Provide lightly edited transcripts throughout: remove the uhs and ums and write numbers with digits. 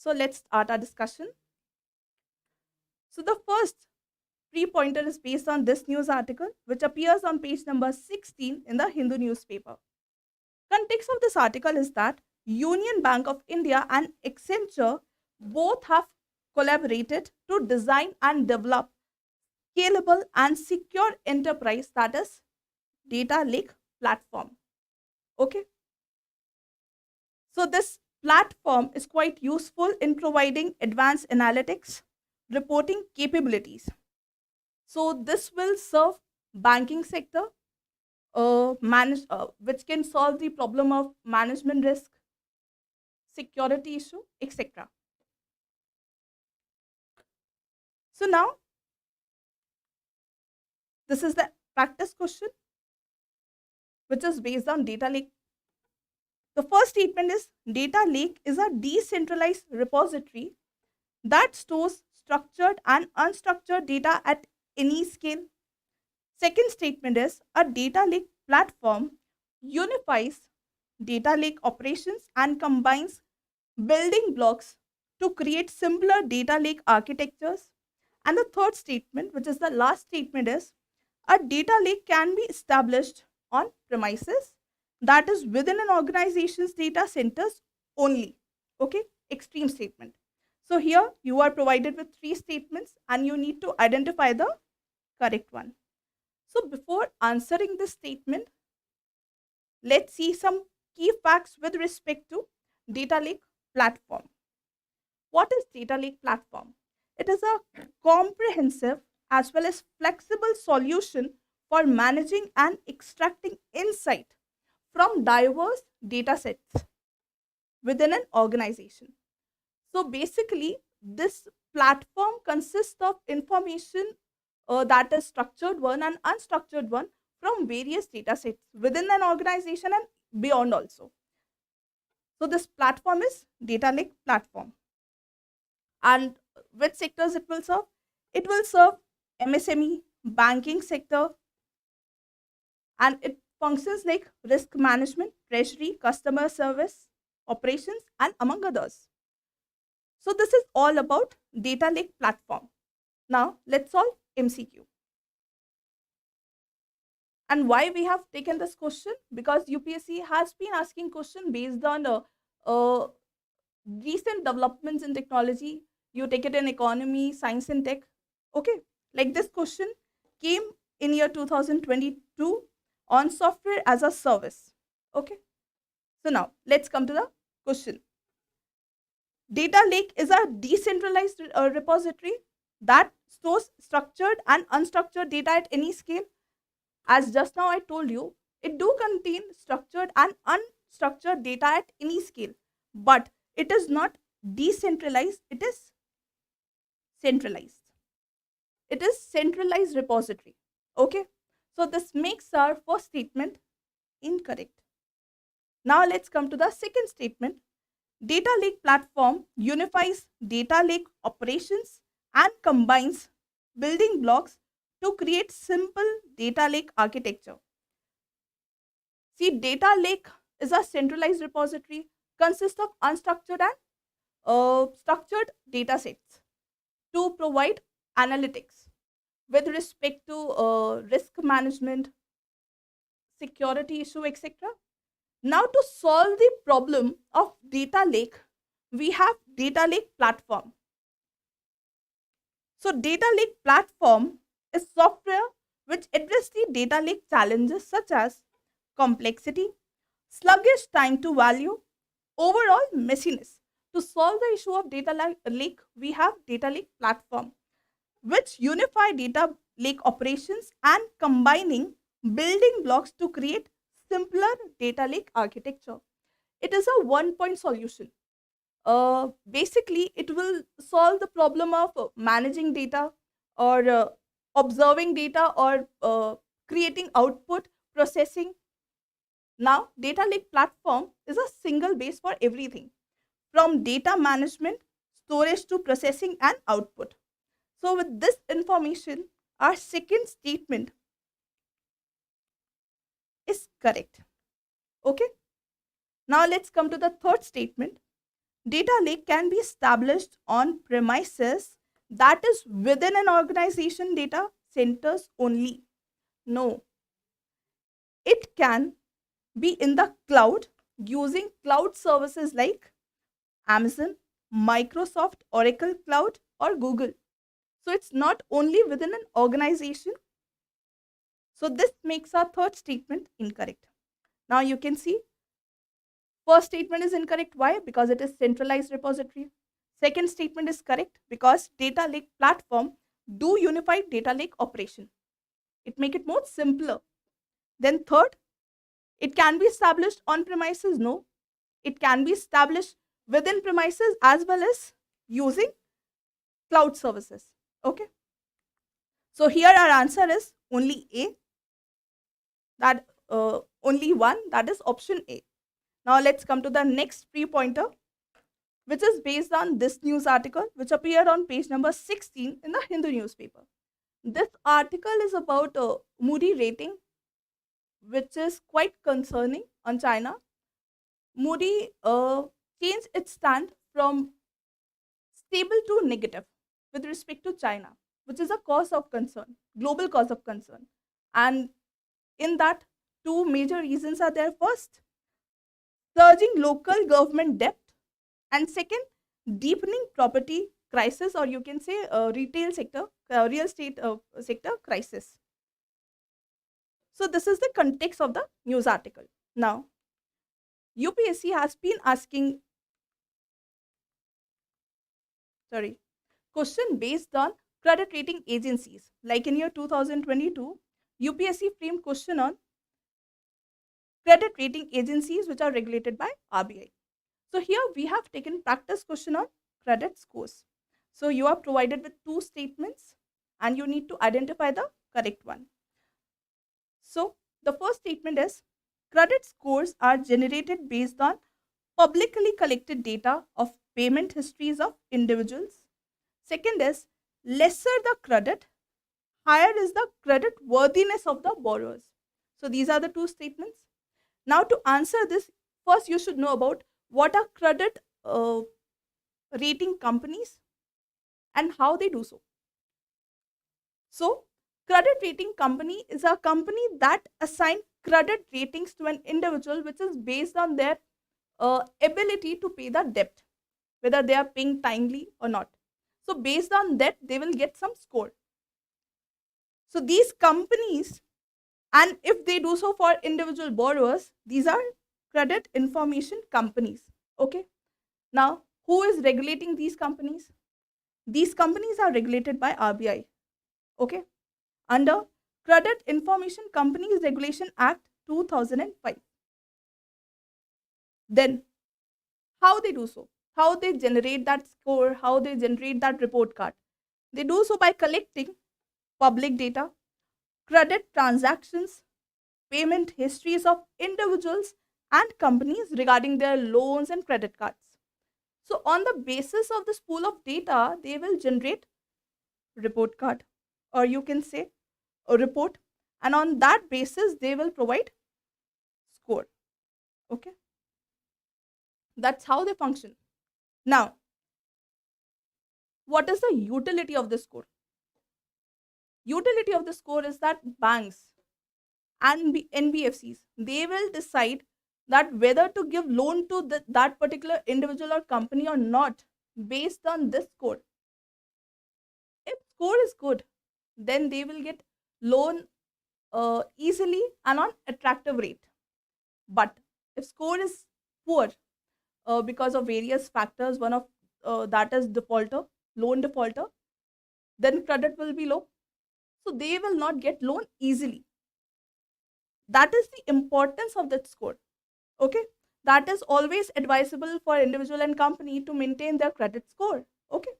So let's start our discussion. So the first pre-pointer is based on this news article, which appears on page number 16 in the Hindu newspaper. Context of this article is that Union Bank of India and Accenture both have collaborated to design and develop scalable and secure enterprise, that is data lake platform. Okay. So this platform is quite useful in providing advanced analytics, reporting capabilities. So this will serve banking sector, which can solve the problem of management risk, security issue, etc. So now this is the practice question, which is based on data lake. The first statement is data lake is a decentralized repository that stores structured and unstructured data at any scale. Second statement is a data lake platform unifies data lake operations and combines building blocks to create simpler data lake architectures. And the third statement, which is the last statement, is a data lake can be established on premises, that is within an organization's data centers only. Okay, extreme statement. So here you are provided with three statements and you need to identify the correct one. So before answering this statement, let's see some key facts with respect to data lake platform. What is data lake platform? It is a comprehensive as well as flexible solution for managing and extracting insight from diverse data sets within an organization. So basically, this platform consists of information that is structured one and unstructured one from various data sets within an organization and beyond also. So this platform is data lake platform. And which sectors it will serve? It will serve MSME, banking sector, and it functions like risk management, treasury, customer service, operations, and among others. So this is all about data lake platform. Now let's solve MCQ. And why we have taken this question? Because UPSC has been asking question based on recent developments in technology. You take it in economy, science and tech. Okay, like this question came in year 2022 on software as a service. Okay, so now let's come to the question. Data lake is a decentralized repository that stores structured and unstructured data at any scale. As just now I told you, it do contain structured and unstructured data at any scale, but it is not decentralized, it is centralized. It is centralized repository. Okay, so this makes our first statement incorrect. Now let's come to the second statement. Data lake platform unifies data lake operations and combines building blocks to create simple data lake architecture. See, data lake is a centralized repository, consists of unstructured and structured data sets to provide analytics with respect to risk management, security issue, etc. Now to solve the problem of data lake, we have data lake platform. So data lake platform is software which address the data lake challenges such as complexity, sluggish time to value, overall messiness. To solve the issue of data lake, we have data lake platform which unify data lake operations and combining building blocks to create simpler data lake architecture. It is a one-point solution. Basically, it will solve the problem of managing data or observing data or creating output, processing. Now, data lake platform is a single base for everything from data management, storage to processing and output. So with this information, our second statement is correct. Okay. Now let's come to the third statement. data lake can be established on premises that is within an organization data centers only. No, it can be in the cloud using cloud services like Amazon, Microsoft, Oracle Cloud, or Google. So it's not only within an organization. So this makes our third statement incorrect. Now you can see first statement is incorrect. Why? Because it is centralized repository. Second statement is correct because data lake platform do unified data lake operation. It make it more simpler. Then third, it can be established on premises. No, it can be established within premises as well as using cloud services. Okay. So here our answer is only A. That only one, that is option A. Now let's come to the next pre-pointer, which is based on this news article which appeared on page number 16 in the Hindu newspaper. This article is about Moody rating, which is quite concerning on China. Moody changed its stand from stable to negative with respect to China, which is a cause of concern, global cause of concern. And in that, two major reasons are there. First, surging local government debt, and second, deepening property crisis, or you can say retail sector, real estate sector crisis. So this is the context of the news article. Now, UPSC has been asking, question based on credit rating agencies. Like in year 2022, UPSC framed question on credit rating agencies which are regulated by RBI. So here we have taken practice question on credit scores. So you are provided with two statements and you need to identify the correct one. So the first statement is credit scores are generated based on publicly collected data of payment histories of individuals. Second is lesser the credit, higher is the credit worthiness of the borrowers. So these are the two statements. Now to answer this, first you should know about what are credit rating companies and how they do so. So credit rating company is a company that assign credit ratings to an individual which is based on their ability to pay the debt, whether they are paying timely or not. So based on that, they will get some score. So these companies, and if they do so for individual borrowers, these are credit information companies. Okay. Now, who is regulating these companies? These companies are regulated by RBI. Okay. Under Credit Information Companies Regulation Act 2005. Then, how they do so? How they generate that score? How they generate that report card? They do so by collecting public data, credit transactions, payment histories of individuals and companies regarding their loans and credit cards. So on the basis of this pool of data, they will generate report card, or you can say a report, and on that basis they will provide score. Okay, that's how they function. Now, what is the utility of this score? Utility of the score is that banks and NBFCs, they will decide that whether to give loan to that particular individual or company or not based on this score. If score is good, then they will get loan easily and on attractive rate. But if score is poor because of various factors, one of that is defaulter, loan defaulter, then credit will be low. So they will not get loan easily. That is the importance of that score. Okay, that is always advisable for individual and company to maintain their credit score. Okay,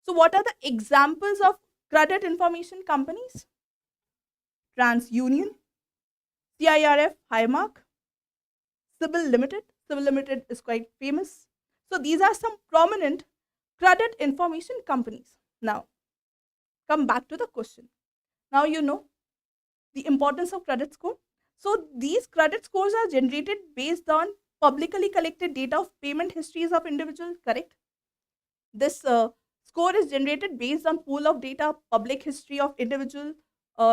so what are the examples of credit information companies? TransUnion, CIRF Highmark, Civil Limited. Civil Limited is quite famous. So these are some prominent credit information companies. Now, come back to the question. Now you know the importance of credit score. So these credit scores are generated based on publicly collected data of payment histories of individuals, correct. This score is generated based on pool of data, public history of individual,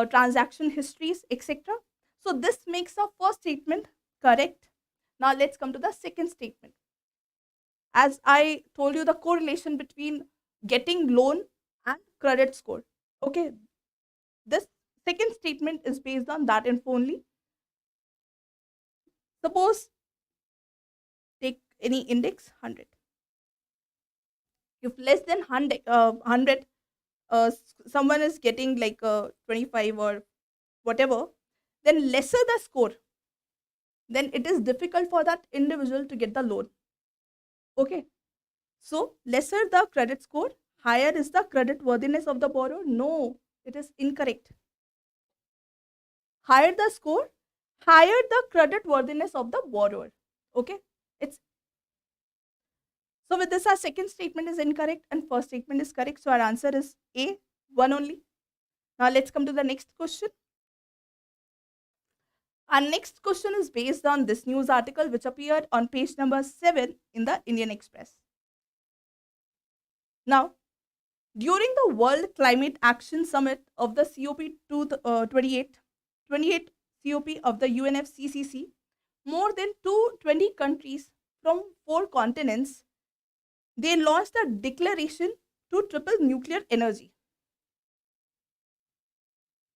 transaction histories, etc. So this makes our first statement correct. Now let's come to the second statement. As I told you, the correlation between getting loan and credit score. Okay, this second statement is based on that info only. Suppose take any index 100. If less than 100, someone is getting like 25 or whatever, then lesser the score, then it is difficult for that individual to get the loan. Okay, so lesser the credit score, higher is the credit worthiness of the borrower. No, it is incorrect. Higher the score, higher the credit worthiness of the borrower. Okay, it's so with this our second statement is incorrect and first statement is correct. So our answer is A, one only. Now let's come to the next question. Our next question is based on this news article which appeared on page number 7 in the Indian Express. Now, during the World Climate Action Summit of the COP28 COP of the UNFCCC, more than 220 countries from 4 continents, they launched a declaration to triple nuclear energy.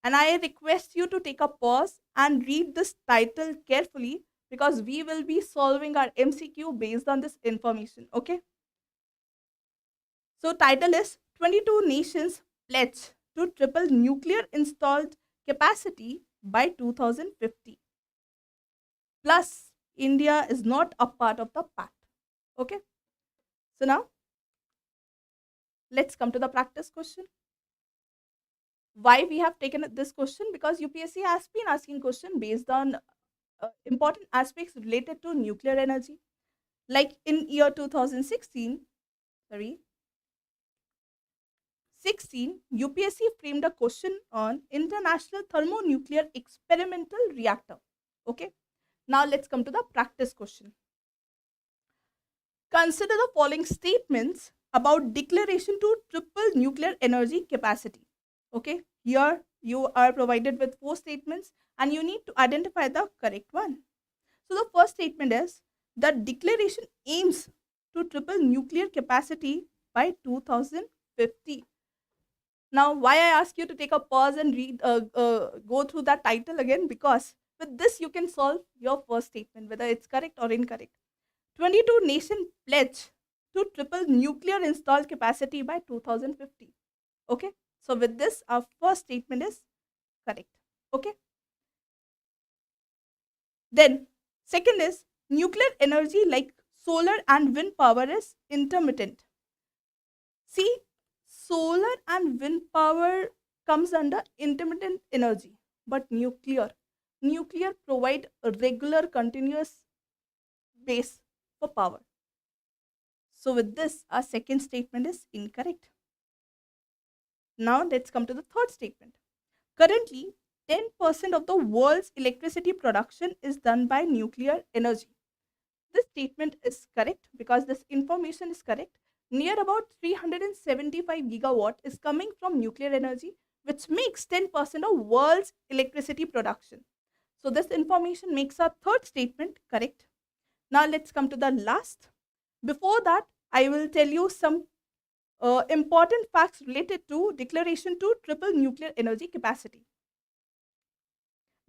And I request you to take a pause and read this title carefully because we will be solving our MCQ based on this information. Okay. So title is 22 nations pledge to triple nuclear installed capacity by 2050. Plus, India is not a part of the pact. Okay. So now, let's come to the practice question. Why we have taken this question? Because UPSC has been asking question based on important aspects related to nuclear energy. Like in year 2016, UPSC framed a question on International Thermonuclear Experimental Reactor. Okay. Now let's come to the practice question. Consider the following statements about declaration to triple nuclear energy capacity. Okay, here you are provided with 4 statements and you need to identify the correct one. So the first statement is the declaration aims to triple nuclear capacity by 2050. Now, why I ask you to take a pause and read, go through that title again, because with this you can solve your first statement, whether it's correct or incorrect. 22 nation pledge to triple nuclear installed capacity by 2050. Okay. So with this, our first statement is correct. Okay. Then second is nuclear energy like solar and wind power is intermittent. See, solar and wind power comes under intermittent energy, but nuclear provide a regular continuous base for power. So with this, our second statement is incorrect. Now let's come to the third statement. Currently, 10% of the world's electricity production is done by nuclear energy. This statement is correct because this information is correct. Near about 375 gigawatt is coming from nuclear energy, which makes 10% of world's electricity production. So this information makes our third statement correct. Now let's come to the last. Before that, I will tell you some important facts related to declaration to triple nuclear energy capacity.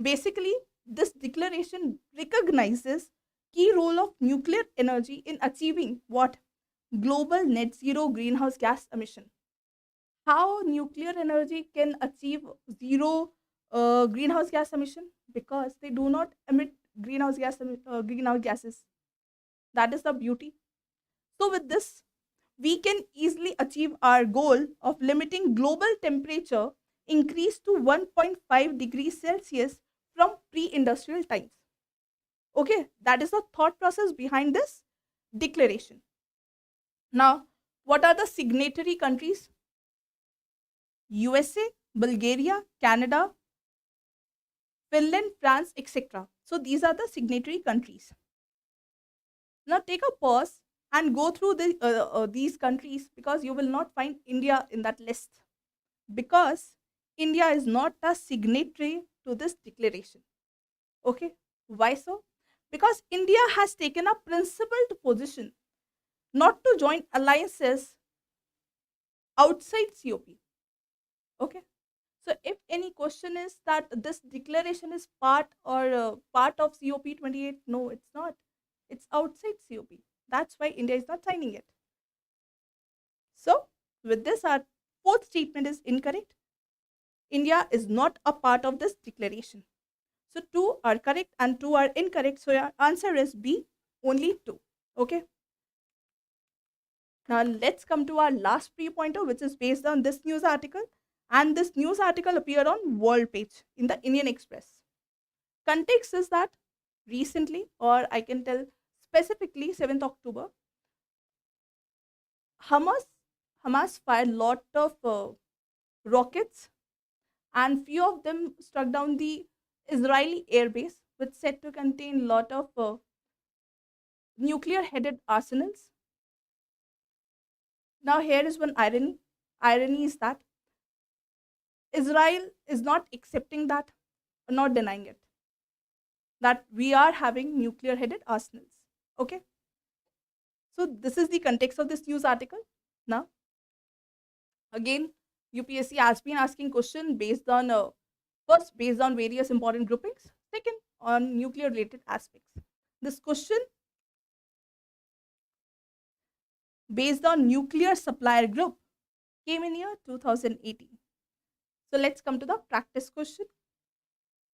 Basically, this declaration recognizes key role of nuclear energy in achieving what? Global net zero greenhouse gas emission. How nuclear energy can achieve zero greenhouse gas emission? Because they do not emit greenhouse gases. That is the beauty. So with this, we can easily achieve our goal of limiting global temperature increase to 1.5 degrees Celsius from pre-industrial times. Okay, that is the thought process behind this declaration. Now, what are the signatory countries? USA, Bulgaria, Canada, Finland, France, etc. So these are the signatory countries. Now take a pause and go through these countries, because you will not find India in that list, because India is not a signatory to this declaration. Okay, why so? Because India has taken a principled position not to join alliances outside COP. Okay, so if any question is that this declaration is part of COP 28, no, it's not. It's outside COP. That's why India is not signing it. So with this, our fourth statement is incorrect. India is not a part of this declaration. So two are correct and two are incorrect. So your answer is B, only two. Okay. Now let's come to our last pre-pointer, which is based on this news article. And this news article appeared on World page in the Indian Express. Context is that recently, or I can tell specifically 7th October, Hamas Hamas fired lot of rockets, and few of them struck down the Israeli airbase, which said to contain lot of nuclear-headed arsenals. Now here is one irony. Irony is that Israel is not accepting that, or not denying it, that we are having nuclear-headed arsenals. Okay. So this is the context of this news article. Now, again, UPSC has been asking question based on first based on various important groupings, second on nuclear related aspects. This question based on nuclear supplier group came in year 2018. So let's come to the practice question.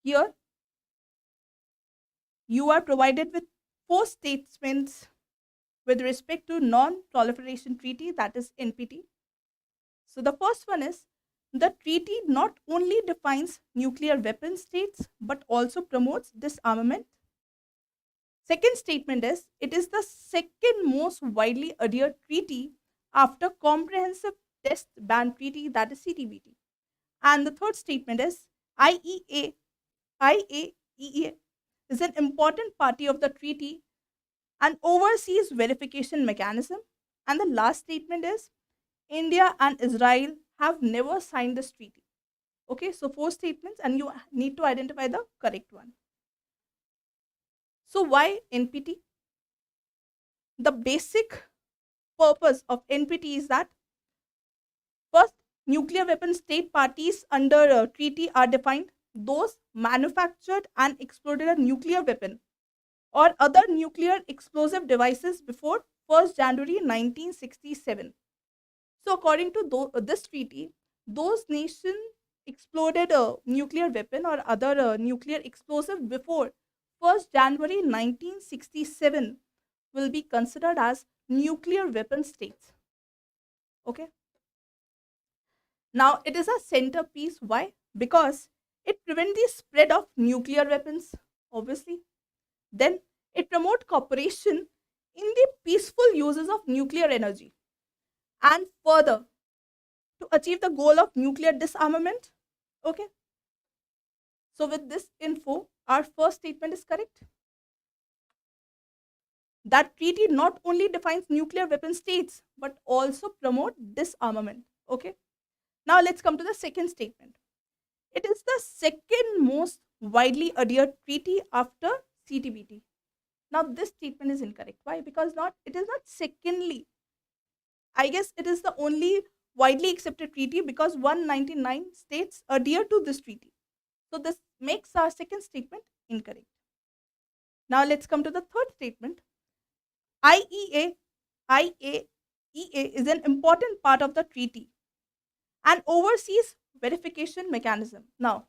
Here you are provided with four statements with respect to non-proliferation treaty, that is NPT. So the first one is, the treaty not only defines nuclear weapon states but also promotes disarmament. Second statement is, it is the second most widely adhered treaty after Comprehensive Test Ban Treaty, that is CTBT. And the third statement is, IAEA is an important party of the treaty and oversees verification mechanism. And the last statement is, India and Israel have never signed this treaty. Okay, so four statements and you need to identify the correct one. So why NPT? The basic purpose of NPT is that, first, nuclear weapon state parties under a treaty are defined those manufactured and exploded a nuclear weapon or other nuclear explosive devices before 1st January 1967. So according to this treaty, those nations exploded a nuclear weapon or other nuclear explosive before 1st January 1967 will be considered as nuclear weapon states. Okay. Now it is a centerpiece. Why? Because it prevents the spread of nuclear weapons, obviously. Then it promotes cooperation in the peaceful uses of nuclear energy. And further, to achieve the goal of nuclear disarmament. Okay. So with this info, our first statement is correct. That treaty not only defines nuclear weapon states, but also promote disarmament. Okay. Now let's come to the second statement. It is the second most widely adhered treaty after CTBT. Now this statement is incorrect. Why? Because it is not secondly. I guess it is the only widely accepted treaty because 199 states adhere to this treaty. So this makes our second statement incorrect. Now let's come to the third statement. IAEA is an important part of the treaty and oversees verification mechanism. Now,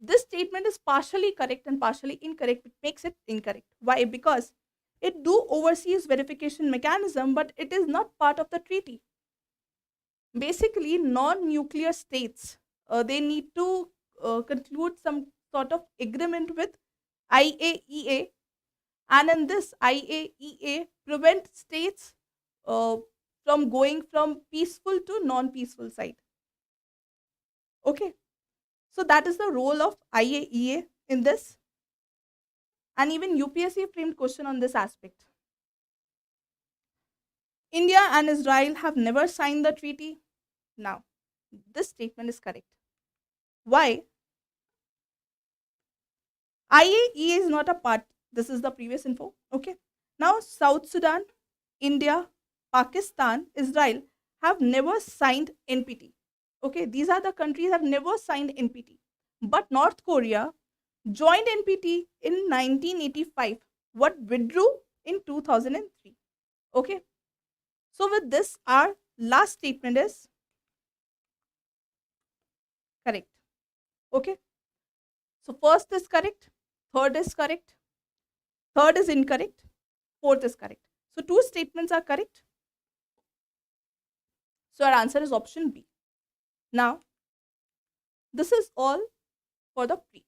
this statement is partially correct and partially incorrect, which makes it incorrect. Why? Because it do oversees verification mechanism, but it is not part of the treaty. Basically, non-nuclear states, they need to conclude some sort of agreement with IAEA, and in this IAEA prevent states from going from peaceful to non-peaceful side. Okay, so that is the role of IAEA in this. and even UPSC framed question on this aspect. India and Israel have never signed the treaty. Now, this statement is correct. Why? IAE is not a part. This is the previous info. Okay. Now, South Sudan, India, Pakistan, Israel have never signed NPT. Okay. These are the countries have never signed NPT. But North Korea joined NPT in 1985, but withdrew in 2003. Okay. So, with this, our last statement is correct. Okay. So, first is correct, third is correct, third is incorrect, fourth is correct. So, two statements are correct. So, our answer is option B. Now, this is all for the pre.